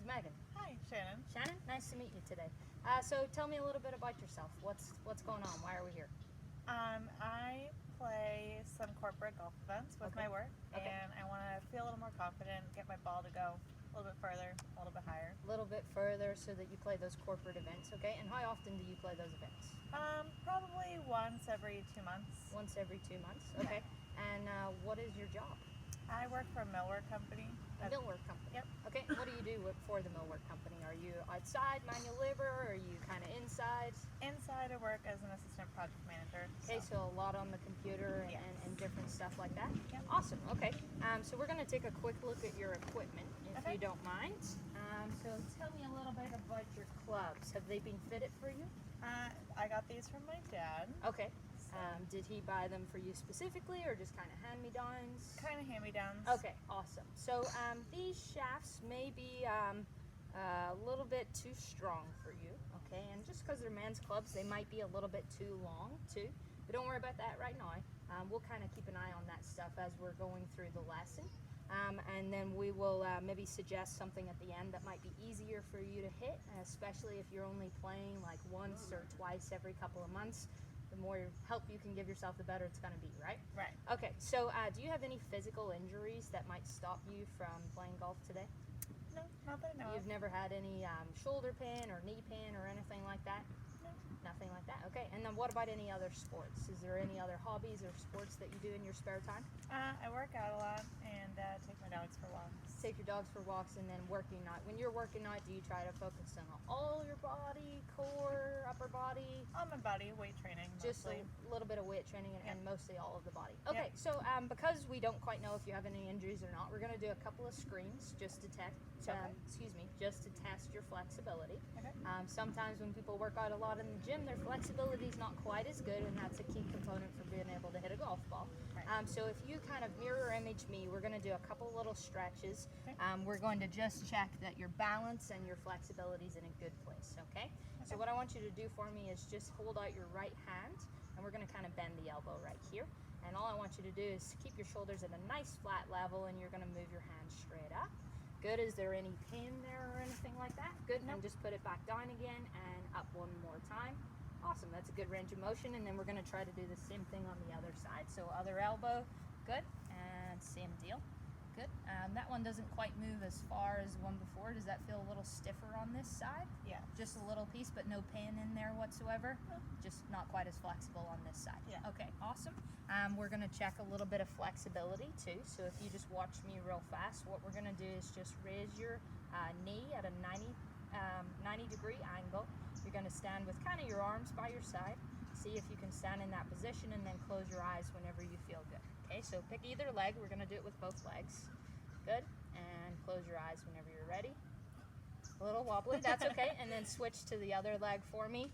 name's Megan. Hi, Shannon. Shannon, nice to meet you today. So tell me a little bit about yourself. What's going on? Why are we here? I play some corporate golf events with my work, Okay. and I want to feel a little more confident, get my ball to go a little bit further, a little bit higher. A little bit further so that you play those corporate events, okay? And how often do you play those events? Probably once every 2 months. Once every 2 months, okay. And what is your job? I work for a millwork company. A millwork company. Yep. Okay, and what do you do for the millwork company? Are you outside, manual labor, or are you kind of inside? Inside, I work as an assistant project manager. Okay, so a lot on the computer Yes. and different stuff like that? Yep. Awesome, okay. So we're going to take a quick look at your equipment, if Okay. you don't mind. So tell me a little bit about your clubs. Have they been fitted for you? I got these from my dad. Okay. Did he buy them for you specifically, or just kind of hand-me-downs? Kind of hand-me-downs. Okay, awesome. So these shafts may be a little bit too strong for you, okay? And just because they're men's clubs, they might be a little bit too long too. But don't worry about that right now. We'll kind of keep an eye on that stuff as we're going through the lesson. And then we will maybe suggest something at the end that might be easier for you to hit, especially if you're only playing like once or twice every couple of months. The more help you can give yourself, the better it's going to be, right? Right. Okay, so do you have any physical injuries that might stop you from playing golf today? No, not that I know You've of. never had any shoulder pain or knee pain or anything like that? No. Nothing like that? Okay, and then what about any other sports? Is there any other hobbies or sports that you do in your spare time? I work out a lot and take my dogs for walks. Take your dogs for walks and then working out. When you're working out, do you try to focus on all your body, core, upper body? On my body, weight training Just mostly. a little bit of weight training and Yep. mostly all of the body. Okay, so because we don't quite know if you have any injuries or not, we're going to do a couple of screens just to test, just to test your flexibility. Okay. Sometimes when people work out a lot in the gym, their flexibility is not quite as good, and that's a key component for being able to hit a golf ball. Right. So if you kind of mirror image me, we're going to do a couple little stretches. Okay. We're going to just check that your balance and your flexibility is in a good place, okay? So what I want you to do for me is just hold out your right hand, and we're going to kind of bend the elbow right here. And all I want you to do is keep your shoulders at a nice flat level, and you're going to move your hand straight up. Good. Is there any pain there or anything like that? Good. And just put it back down again and up one more time. Awesome. That's a good range of motion. And then we're going to try to do the same thing on the other side. So other elbow. Good. And same deal. Good. That one doesn't quite move as far as the one before. Does that feel a little stiffer on this side? Yeah. Just a little piece, but no pain in there whatsoever? No. Just not quite as flexible on this side? Yeah. Okay, awesome. We're going to check a little bit of flexibility too. So if you just watch me real fast, what we're going to do is just raise your knee at a 90-degree angle. You're going to stand with kind of your arms by your side. See if you can stand in that position, and then close your eyes whenever you feel good. Okay, so pick either leg. We're going to do it with both legs. Good. And close your eyes whenever you're ready. A little wobbly, that's okay. And then switch to the other leg for me.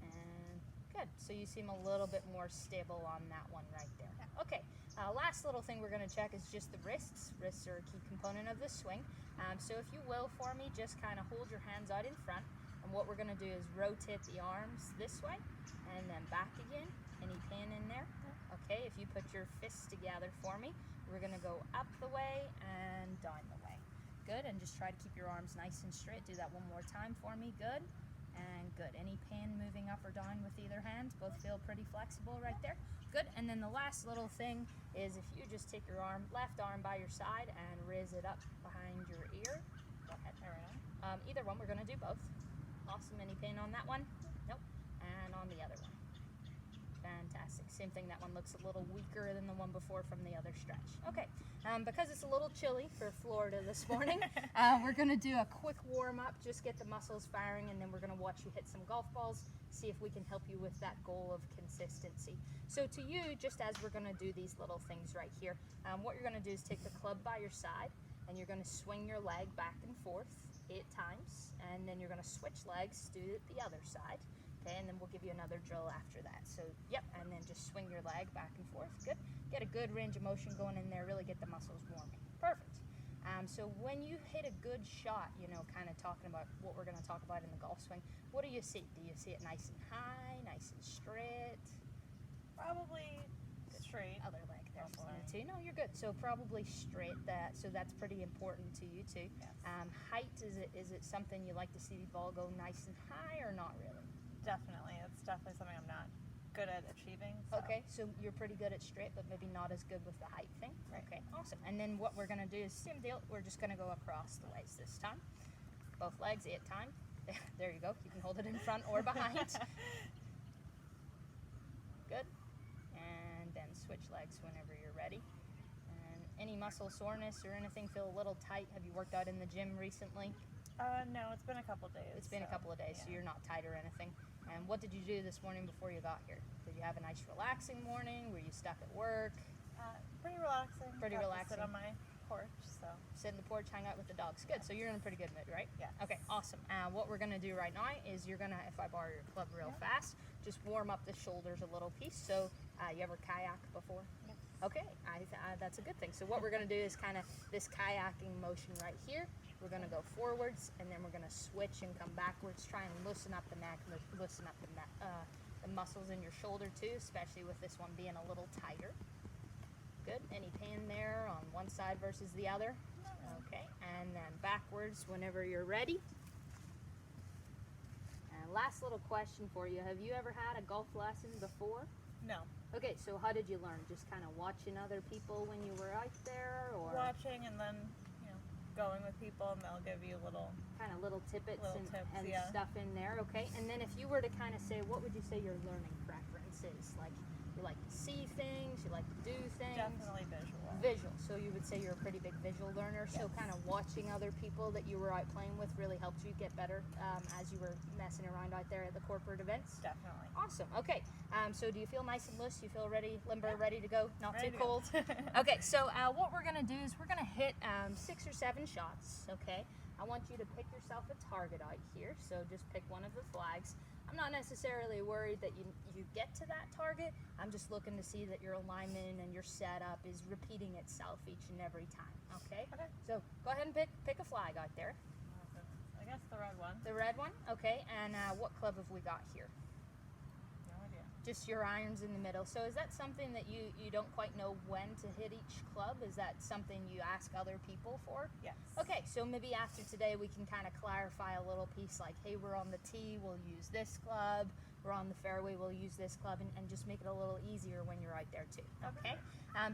And good. So you seem a little bit more stable on that one right there. Okay. Last little thing we're going to check is just the wrists. Wrists are a key component of the swing. So if you will for me, just kind of hold your hands out in front. And what we're going to do is rotate the arms this way and then back again. Any pain in there? Okay, if you put your fists together for me, we're going to go up the way and down the way. Good, and just try to keep your arms nice and straight. Do that one more time for me. Good, and good. Any pain moving up or down with either hand? Both feel pretty flexible right there. Good, and then the last little thing is if you just take your left arm by your side and raise it up behind your ear. Go ahead. Either one, we're going to do both. Awesome. Any pain on that one? Nope. And on the other one. Fantastic. Same thing, that one looks a little weaker than the one before from the other stretch. Okay, because it's a little chilly for Florida this morning, we're going to do a quick warm-up, just get the muscles firing, and then we're going to watch you hit some golf balls, see if we can help you with that goal of consistency. So to you, just as we're going to do these little things right here, what you're going to do is take the club by your side, and you're going to swing your leg back and forth 8 times, and then you're going to switch legs, do it the other side. Okay, and then we'll give you another drill after that. So, yep, and then just swing your leg back and forth. Good. Get a good range of motion going in there. Really get the muscles warming. Perfect. So when you hit a good shot, you know, kind of talking about what we're going to talk about in the golf swing, what do you see? Do you see it nice and high, nice and straight? Probably straight. Other leg. there. Muscle And memory. two. No, you're good. So probably straight. So that's pretty important to you too. Yes. Height, is it something you like to see the ball go nice and high or not really? Definitely. It's definitely something I'm not good at achieving. So. Okay, so you're pretty good at straight, but maybe not as good with the height thing. Right. Okay, awesome. And then what we're gonna do is same deal. We're just gonna go across the legs this time. Both legs at time. There you go. You can hold it in front or behind. Good. And then switch legs whenever you're ready. And any muscle soreness or anything feel a little tight? Have you worked out in the gym recently? No, it's been a couple days. It's been a couple of days, so you're not tight or anything. And what did you do this morning before you got here? Did you have a nice relaxing morning? Were you stuck at work? Pretty relaxing. Pretty Got to relaxing. sit on my porch, so. Sit in the porch, hang out with the dogs. Good. So you're in a pretty good mood, right? Yes. Okay, awesome. What we're gonna do right now is you're gonna, if I borrow your club real fast, just warm up the shoulders a little piece. So you ever kayak before? Yes. Okay, that's a good thing. So what we're gonna do is kind of this kayaking motion right here. We're gonna go forwards, and then we're gonna switch and come backwards. Try and loosen up the neck, loosen up the muscles in your shoulder too, especially with this one being a little tighter. Good. Any pain there on one side versus the other? Okay. And then backwards whenever you're ready. And last little question for you. Have you ever had a golf lesson before? No. Okay, so how did you learn? Just kind of watching other people when you were out there, or Watching and then, going with people, and they'll give you little tippets Little and, tips, and yeah. stuff in there? Okay. And then if you were to kind of say, what would you say your learning preference is? Like, you like to see things, you like to do things? definitely visual. Visual. So you would say you're a pretty big visual learner. So Yes. kind of watching other people that you were out playing with really helped you get better as you were messing around out there at the corporate events. Definitely. Awesome. Okay. So do you feel nice and loose? You feel ready, limber, Yeah. ready to go? Not Ready too to go. cold? Okay. So what we're gonna do is we're gonna hit 6 or 7 shots. Okay. I want you to pick yourself a target out here. So just pick one of the flags. I'm not necessarily worried that you get to that target. I'm just looking to see that your alignment and your setup is repeating itself each and every time. Okay. Okay. So go ahead and pick a flag out there. I guess the red one. The red one. Okay. And what club have we got here? No idea. Just your irons in the middle. So is that something that you don't quite know when to hit each club? Is that something you ask other people for? Yes. Okay, so maybe after today we can kind of clarify a little piece like, hey, we're on the tee, we'll use this club. We're on the fairway, we'll use this club, and just make it a little easier when you're out there too. Okay?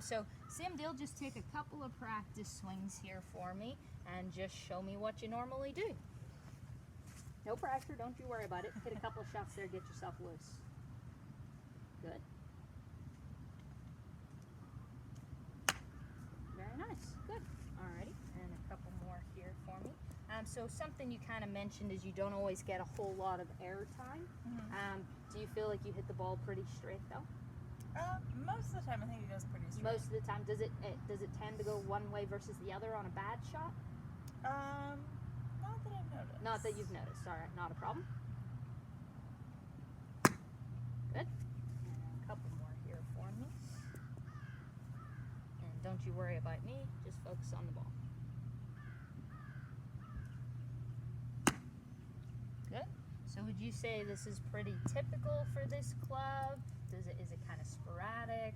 So Sam Dale, just take a couple of practice swings here for me and just show me what you normally do. No pressure, don't you worry about it. Hit a couple of shots there, get yourself loose. Good. Very nice. Good. Alrighty. And a couple more here for me. So something you kind of mentioned is you don't always get a whole lot of air time. Do you feel like you hit the ball pretty straight though? Most of the time, I think it goes pretty straight. Most of the time, does it tend to go one way versus the other on a bad shot? Not that I've noticed. Not that you've noticed. All right, not a problem. Good. And a couple more here for me. And don't you worry about me. Just focus on the ball. Good. So would you say this is pretty typical for this club? Is it kind of sporadic?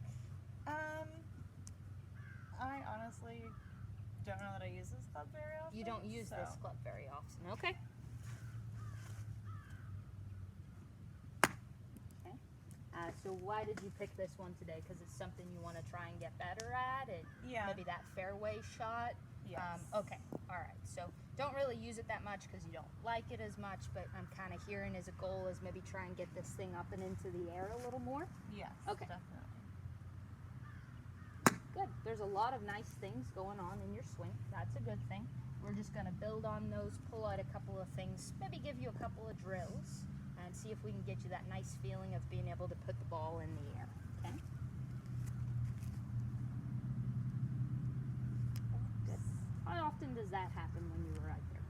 I honestly don't know that I use this club very often. You don't use this club very often. Okay. Okay. So why did you pick this one today? Because it's something you want to try and get better at? Yeah. Maybe that fairway shot? Yes. Okay. All right. So don't really use it that much because you don't like it as much, but I'm kind of hearing as a goal is maybe try and get this thing up and into the air a little more. Yes. Okay. Definitely. Good. There's a lot of nice things going on in your swing. That's a good thing. We're just going to build on those, pull out a couple of things, maybe give you a couple of drills, and see if we can get you that nice feeling of being able to put the ball in the air. Okay? Good. How often does that happen when you were out there?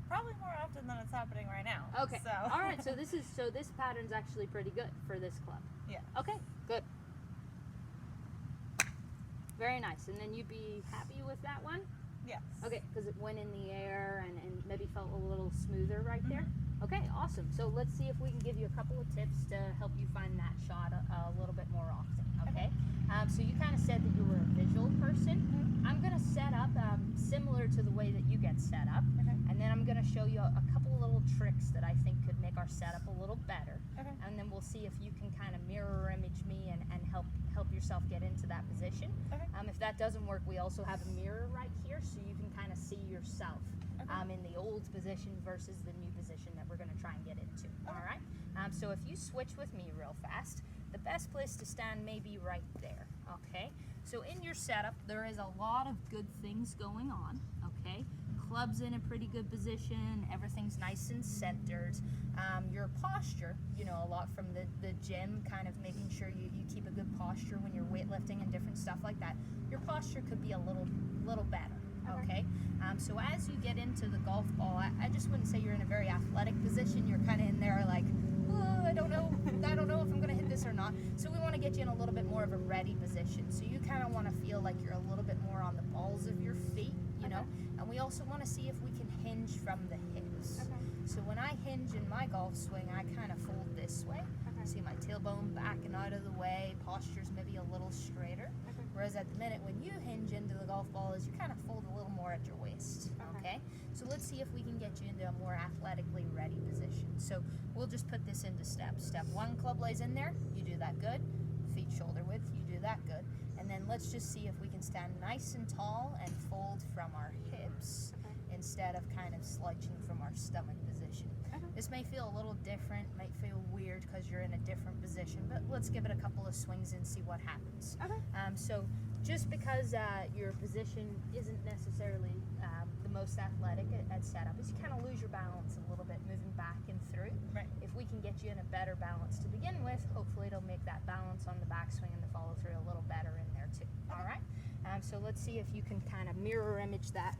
Probably more often than it's happening right now. Okay. So. All right. So this pattern's actually pretty good for this club. Yeah. Okay. Good. Very nice. And then you'd be happy with that one? Yes. Okay, because it went in the air and maybe felt a little smoother right there? Okay, awesome. So let's see if we can give you a couple of tips to help you find that shot a little bit more often, okay? So you kind of said that you were a visual person. I'm going to set up similar to the way that you get set up, and then I'm going to show you a couple of little tricks that I think could make our setup a little better, and then we'll see if you can kind of mirror image me and help yourself get into that position. If that doesn't work, we also have a mirror right here, so you can kind of see yourself in the old position versus the new position that we're going to try and get into. All right. So if you switch with me real fast, the best place to stand may be right there. Okay. So in your setup, there is a lot of good things going on. Okay. Club's in a pretty good position. Everything's nice and centered. Your posture, you know, a lot from the gym, kind of making sure you keep a good posture when you're weightlifting and different stuff like that. Your posture could be a little better. Okay. So as you get into the golf ball, I just wouldn't say you're in a very athletic position. You're kind of in there like, oh, I don't know if I'm going to hit this or not. So we want to get you in a little bit more of a ready position. So you kind of want to feel like you're a little bit more on the balls of your feet, you know. And we also want to see if we can hinge from the hips. So when I hinge in my golf swing, I kind of fold this way. See my tailbone back and out of the way. Posture's maybe a little straighter. Whereas at the minute when you hinge into the golf ball is you kind of fold a little more at your waist. Okay? So let's see if we can get you into a more athletically ready position. So we'll just put this into steps. Step 1, club lays in there. You do that good. Feet shoulder width. You do that good. And then let's just see if we can stand nice and tall and fold from our hips instead of kind of slouching from our stomach position. This may feel a little different, might feel weird because you're in a different position, but let's give it a couple of swings and see what happens. So just because your position isn't necessarily the most athletic at setup, is you kind of lose your balance a little bit moving back and through. If we can get you in a better balance to begin with, hopefully it'll make that balance on the backswing and the follow through a little better in there too. All right. So let's see if you can kind of mirror image that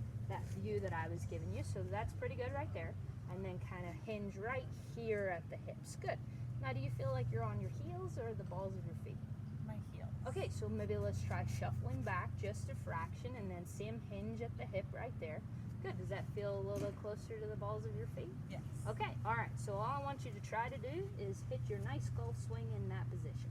view that I was giving you. So that's pretty good right there. And then kind of hinge right here at the hips. Good. Now, do you feel like you're on your heels or the balls of your feet? My heels. Okay, so maybe let's try shuffling back just a fraction and then same hinge at the hip right there. Good. Does that feel a little bit closer to the balls of your feet? Yes. Okay, all right. So all I want you to try to do is hit your nice golf swing in that position.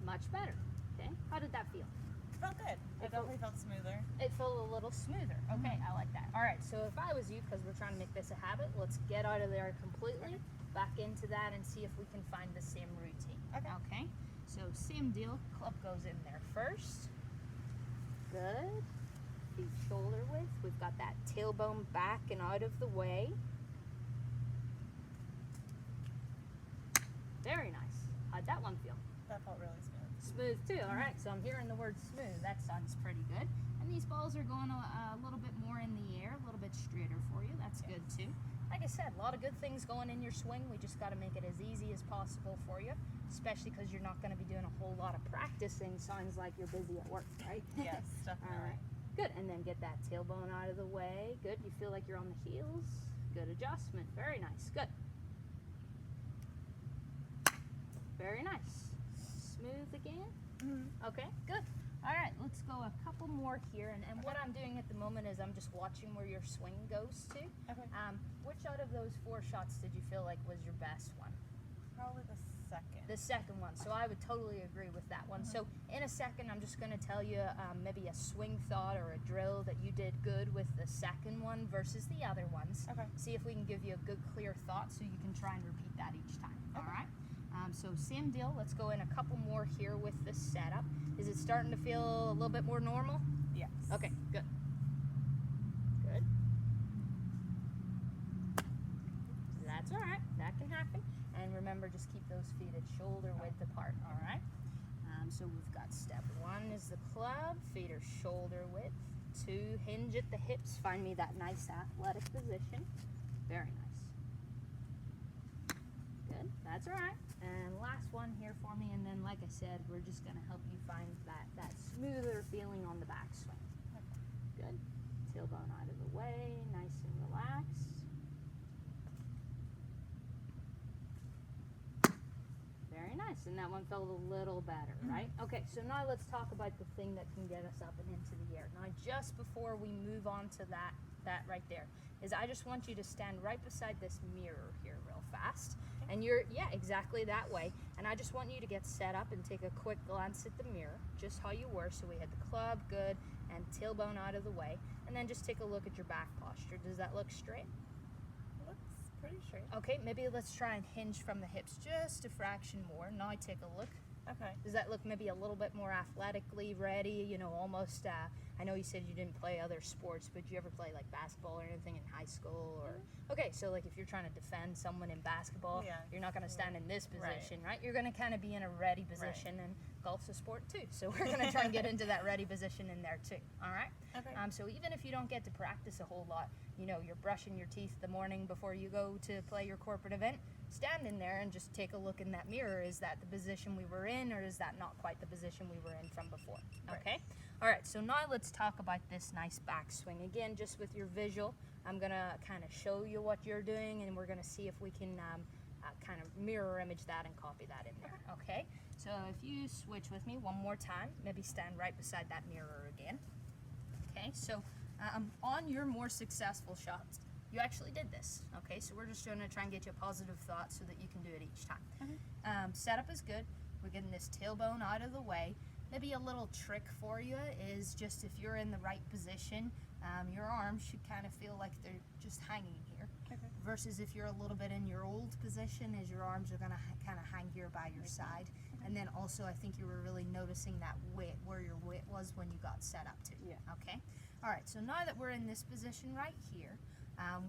Much better. Okay, how did that feel? It felt good. It definitely felt smoother. It felt a little smoother. Okay, I like that. All right, so if I was you, because we're trying to make this a habit, let's get out of there completely, back into that, and see if we can find the same routine. Okay, so same deal. Club goes in there first. Good. Feet shoulder width. We've got that tailbone back and out of the way. Very nice. How'd that one feel? That felt really smooth. Smooth too. All right, so I'm hearing the word smooth. That sounds pretty good. And these balls are going a little bit more in the air, a little bit straighter for you. That's good too. Like I said, a lot of good things going in your swing. We just got to make it as easy as possible for you, especially because you're not going to be doing a whole lot of practicing. Sounds like you're busy at work, right? Yes, definitely. All right. Good. And then get that tailbone out of the way. Good. You feel like you're on the heels. Good adjustment. Very nice. Good. Very nice. Smooth again. Okay, good. All right, let's go a couple more here. And what I'm doing at the moment is I'm just watching where your swing goes to. Which out of those 4 shots did you feel like was your best one? Probably the second. The second one. So I would totally agree with that one. So in a second, I'm just going to tell you maybe a swing thought or a drill that you did good with the second one versus the other ones. See if we can give you a good, clear thought so you can try and repeat that each time. All right? So same deal. Let's go in a couple more here with this setup. Is it starting to feel a little bit more normal? Yes. Okay, good. Good. That's all right. That can happen. And remember, just keep those feet at shoulder width apart, all right? So we've got step 1 is the club. Feet are shoulder width. 2, hinge at the hips. Find me that nice athletic position. Very nice. Good. That's all right. And last one here for me, and then like I said, we're just going to help you find that smoother feeling on the backswing. Good. Tailbone out of the way, nice and relaxed. Very nice. Yes, and that one felt a little better, right? Okay, so now let's talk about the thing that can get us up and into the air. Now, just before we move on to that right there, is I just want you to stand right beside this mirror here real fast. And yeah, exactly that way. And I just want you to get set up and take a quick glance at the mirror, just how you were. So we had the club, good, and tailbone out of the way. And then just take a look at your back posture. Does that look straight? Looks pretty straight. Okay, maybe let's try and hinge from the hips just a fraction more. Now take a look. Okay. Does that look maybe a little bit more athletically ready? You know, almost, I know you said you didn't play other sports, but did you ever play like basketball or anything in high school? Or okay, so like if you're trying to defend someone in basketball, you're not going to stand in this position, right? You're going to kind of be in a ready position, and golf's a sport too, so we're going to try and get into that ready position in there too, all right? Okay. So even if you don't get to practice a whole lot, you know, you're brushing your teeth the morning before you go to play your corporate event, stand in there and just take a look in that mirror. Is that the position we were in, or is that not quite the position we were in from before? Okay. All right, so now let's talk about this nice backswing. Again, just with your visual, I'm gonna kind of show you what you're doing, and we're gonna see if we can kind of mirror image that and copy that in there, okay? So if you switch with me one more time, maybe stand right beside that mirror again. Okay, so on your more successful shots, you actually did this, okay? So we're just gonna try and get you a positive thought so that you can do it each time. Setup is good. We're getting this tailbone out of the way. Maybe a little trick for you is just if you're in the right position, your arms should kind of feel like they're just hanging here. Versus if you're a little bit in your old position, is your arms are gonna kind of hang here by your side. And then also I think you were really noticing that width, where your width was when you got set up too. Okay? All right, so now that we're in this position right here,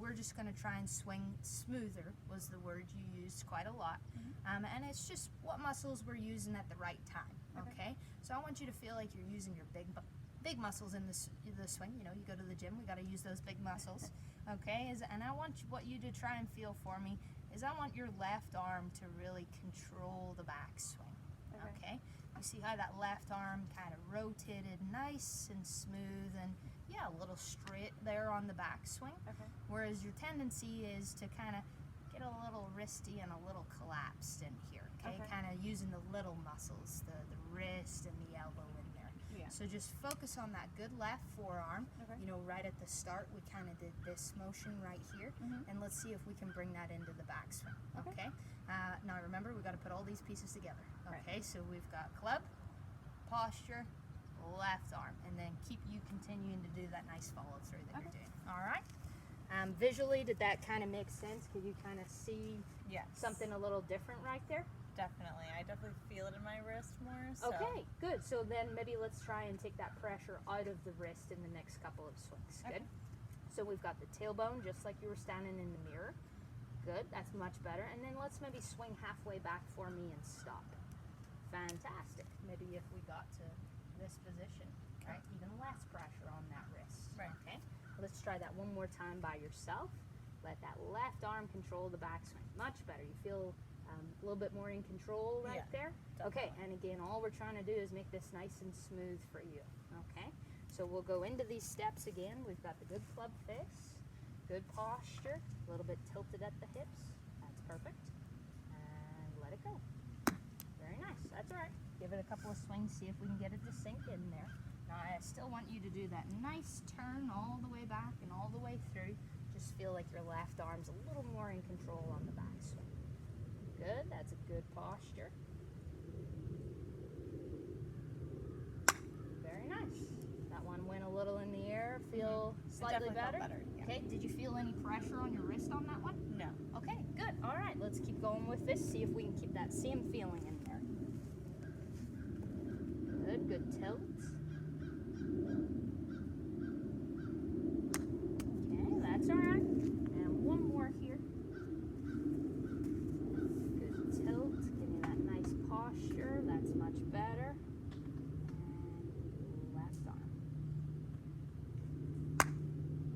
we're just going to try and swing smoother, was the word you used quite a lot. And it's just what muscles we're using at the right time, okay? So I want you to feel like you're using your big muscles in the swing. You know, you go to the gym, we got to use those big muscles, okay? And I want what you to try and feel for me is I want your left arm to really control the backswing, okay? You see how that left arm kind of rotated nice and smooth and yeah, a little straight there on the backswing. Whereas your tendency is to kind of get a little wristy and a little collapsed in here, okay? Kind of using the little muscles, the wrist and the elbow in there. So just focus on that good left forearm. You know, right at the start, we kind of did this motion right here. And let's see if we can bring that into the backswing, okay? Now remember, we got to put all these pieces together, okay? So we've got club, posture, left arm, and then keep you continuing to do that nice follow through that you're doing. All right. Visually, did that kind of make sense? Could you kind of see something a little different right there? Definitely. I definitely feel it in my wrist more. So. Okay, good. So then maybe let's try and take that pressure out of the wrist in the next couple of swings. Good. So we've got the tailbone just like you were standing in the mirror. Good. That's much better. And then let's maybe swing halfway back for me and stop. Fantastic. Maybe if we got to this position, right? Even less pressure on that wrist. Okay. Let's try that one more time by yourself. Let that left arm control the backswing. Much better. You feel a little bit more in control right there. Okay. And again, all we're trying to do is make this nice and smooth for you. Okay. So we'll go into these steps again. We've got the good club face, good posture, a little bit tilted at the hips. That's perfect. And let it go. Very nice. That's all right. Give it a couple of swings, see if we can get it to sink in there. Now I still want you to do that nice turn all the way back and all the way through. Just feel like your left arm's a little more in control on the backswing. Good, that's a good posture. Very nice. That one went a little in the air. Feel slightly better? Okay, did you feel any pressure on your wrist on that one? No. Okay, good. All right, let's keep going with this. See if we can keep that same feeling in there. Good tilt. Okay, that's all right. And one more here. Good tilt. Give me that nice posture. That's much better. And left arm.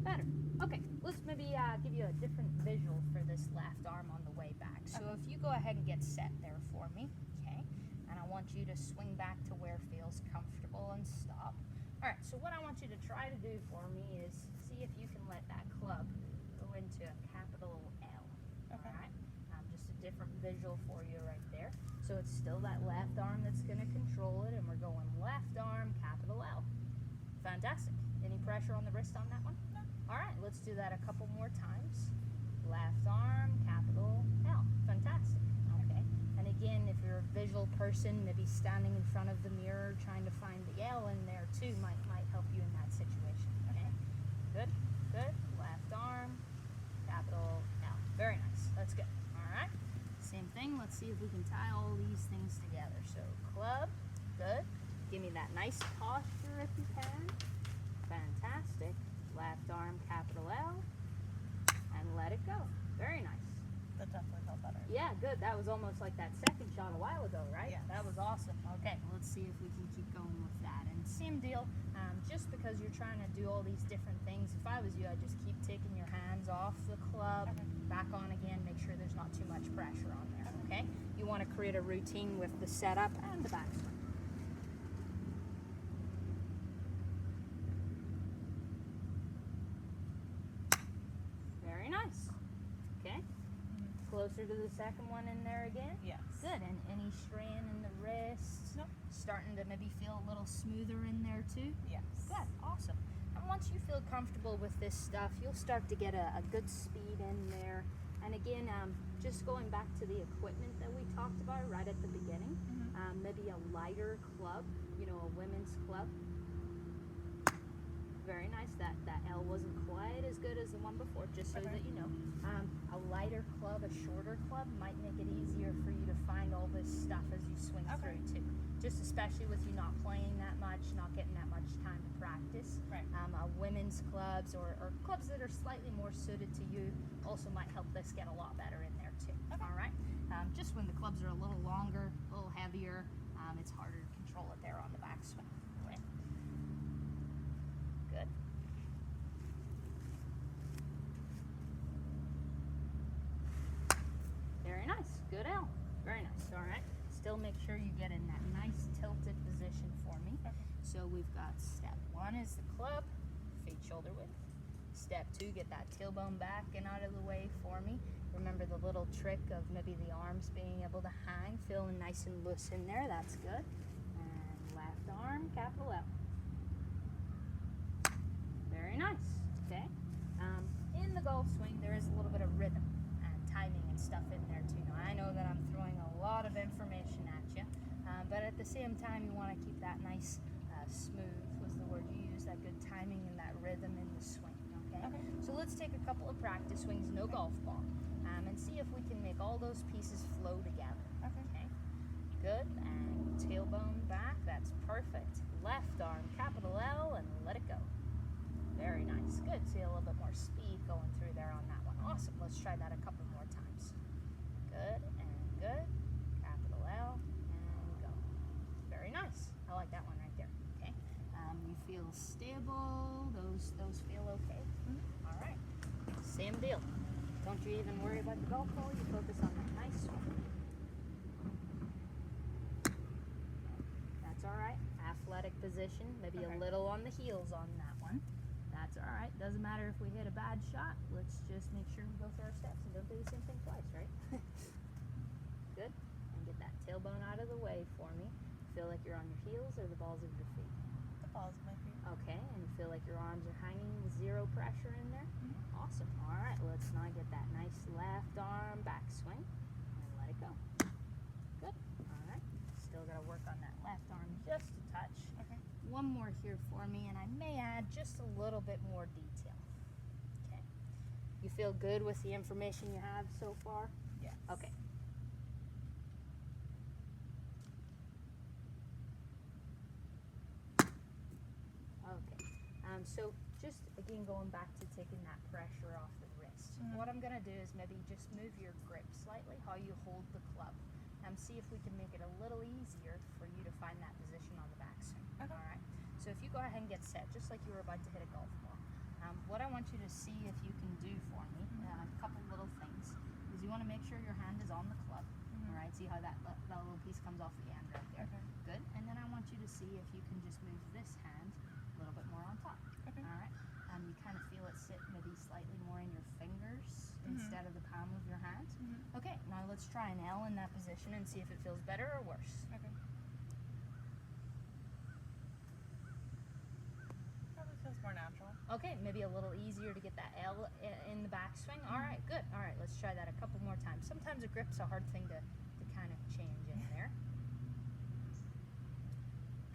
Better. Okay, let's maybe give you a different visual for this left arm on the way back. So if you go ahead and get set there for me, okay? And I want you to swing back to where it feels comfortable and stop. All right, so what I want you to try to do for me is see if you can let that club go into a capital L. All right, just a different visual for you right there. So it's still that left arm that's going to control it, and we're going left arm, capital L. Fantastic. Any pressure on the wrist on that one? No. All right, let's do that a couple more times. Left arm, capital L. Fantastic. Okay. And again, if you're a visual person, maybe standing in front of the mirror trying to find the L in there too might help you in that situation. Okay. Good. Good. Left arm, capital L. Very nice. That's good. All right. Same thing. Let's see if we can tie all these things together. So club. Good. Give me that nice posture if you can. Fantastic. Left arm, capital L. And let it go. Very nice. That definitely felt better. Yeah, good. That was almost like that second shot a while ago, right? Yes. That was awesome. Okay, let's see if we can keep going with that. And same deal, just because you're trying to do all these different things, if I was you, I'd just keep taking your hands off the club, back on again, make sure there's not too much pressure on there, okay? You want to create a routine with the setup and the backswing. Very nice. Okay. Closer to the second one in there again. Yes. Good. And any strain in the wrists? Nope. Starting to maybe feel a little smoother in there too? Yes. Good. Awesome. And once you feel comfortable with this stuff, you'll start to get a good speed in there. And again, just going back to the equipment that we talked about right at the beginning, maybe a lighter club, you know, a women's club. Very nice. That L wasn't quite as good as the one before, just so that you know. A lighter club, a shorter club might make it easier for you to find all this stuff as you swing through too. Just especially with you not playing that much, not getting that much time to practice. Right. Women's clubs or clubs that are slightly more suited to you also might help this get a lot better in there too. All right. Just when the clubs are a little longer, a little heavier, it's harder to control it there on the backswing. Okay. Good. Very nice. Good L. Very nice. All right. Still make sure you get in that nice tilted position for me. So we've got step 1 is the club, feet shoulder width. Step 2, get that tailbone back and out of the way for me. Remember the little trick of maybe the arms being able to hang, feeling nice and loose in there. That's good. And left arm, capital L. Very nice. Okay. In the golf swing, there is a little bit of rhythm and timing and stuff in there too. Now, I know that I'm throwing a lot of information at you, but at the same time, you want to keep that nice, smooth was the word you used, that good timing and that rhythm in the swing. Okay. So let's take a couple of practice swings, no golf ball, and see if we can make all those pieces flow together. Okay. Good. And tailbone back. That's perfect. Left arm, capital L, and let it go. Very nice. Good. See a little bit more speed going through there on that one. Awesome. Let's try that a couple more times. Good and good. Capital L and go. Very nice. I like that one right there. Okay. You feel stable. Those feel okay. All right. Same deal. Don't you even worry about the golf ball. You focus on that nice swing. That's all right. Athletic position. Maybe a little on the heels on that one. That's all right. Doesn't matter if we hit a bad shot. Let's just make sure we go through our steps and don't do the same thing twice, right? Good. And get that tailbone out of the way for me. Feel like you're on your heels or the balls of your feet? The balls of my feet. Okay. And you feel like your arms are hanging with zero pressure in there? Awesome. All right. Let's now get that nice left arm backswing and let it go. Good. All right. Still got to work on that left arm just a touch. One more here for me, and I may add just a little bit more detail. Okay. You feel good with the information you have so far? Yes. Okay. Okay. So just again going back to taking that pressure off the wrist. What I'm gonna do is maybe just move your grip slightly, how you hold the club. See if we can make it a little easier for you to find that position on the backswing. All right. So if you go ahead and get set, just like you were about to hit a golf ball, what I want you to see if you can do for me, a couple little things, is you want to make sure your hand is on the club. All right. See how that little piece comes off the end right there. Good. And then I want you to see if you can just move this hand a little bit more on top. All right. You kind of feel it sit maybe slightly more in your fingers instead of the palm of your hand. Okay. Now let's try try an L in that position and see if it feels better or worse. Okay. Probably feels more natural. Okay, maybe a little easier to get that L in the backswing. All right, good. All right, let's try that a couple more times. Sometimes a grip's a hard thing to kind of change in there.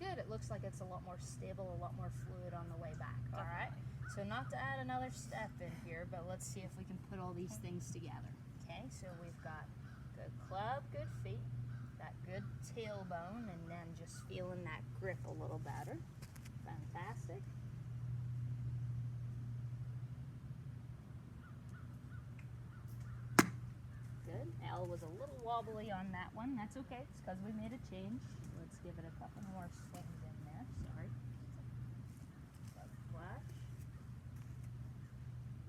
Good, it looks like it's a lot more stable, a lot more fluid on the way back. All right, so not to add another step in here, but let's see if we can put all these things together. Okay, so we've got good club, good feet, that good tailbone, and then just feeling that grip a little better. Fantastic. Good. L was a little wobbly on that one. That's okay. It's because we made a change. Let's give it a couple more swings in there. Sorry. Good flash.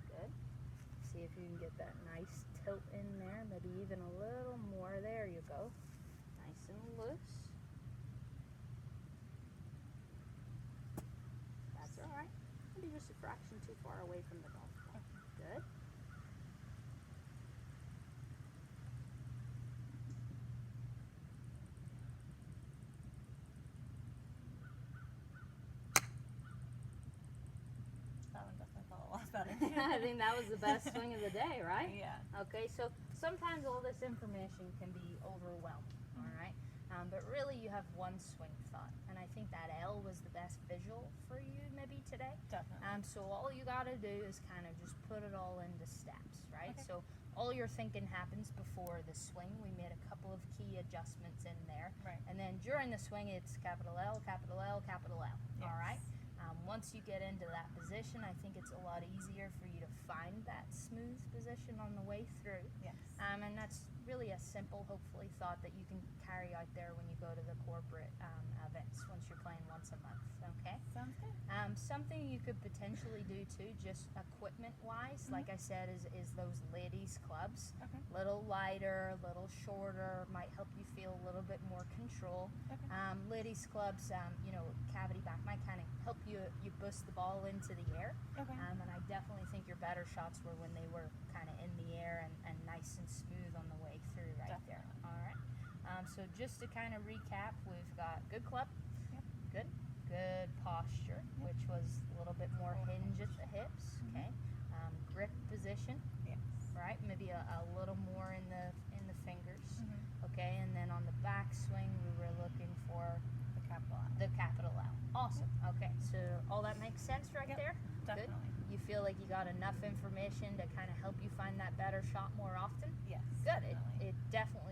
Good. See if you can get that nice tilt in there. Maybe even a little more. There you go. Nice and loose. That's all right. Maybe just a fraction too far away from the golf ball. Good. I think that was the best swing of the day, right? Yeah. Okay, so sometimes all this information can be overwhelming, all right? But really you have one swing thought, and I think that L was the best visual for you maybe today. Definitely. So all you got to do is kind of just put it all into steps, right? Okay. So all your thinking happens before the swing. We made a couple of key adjustments in there. Right. And then during the swing, it's capital L, capital L, capital L, Yes. all right? Once you get into that position, I think it's a lot easier for you to find that smooth position on the way through. Yes. And that's really a simple, hopefully, thought that you can carry out there when you go to the corporate events once you're playing once a month, okay? Sounds good. Something you could potentially do too, just equipment-wise, like I said, is those ladies' clubs. Okay. Little lighter, little shorter, might help you feel a little bit more control. Okay. Ladies' clubs, you know, cavity back might kind of help you boost the ball into the air. Okay. And I definitely think your better shots were when they were kind of in the air and nice and smooth on the way through right there. Definitely. All right. So just to kind of recap, we've got good club, Yep. good, good posture, Yep. which was a little bit more hinge at the hips. Okay. Grip position, Yes. right? Maybe a little more in the fingers. Mhm. Okay. And then on the backswing, we were looking for The capital L. the capital L. Awesome. Okay, so all that makes sense right Yep, there? definitely. Good. You feel like you got enough information to kind of help you find that better shot more often? Yes. Good. Definitely. It definitely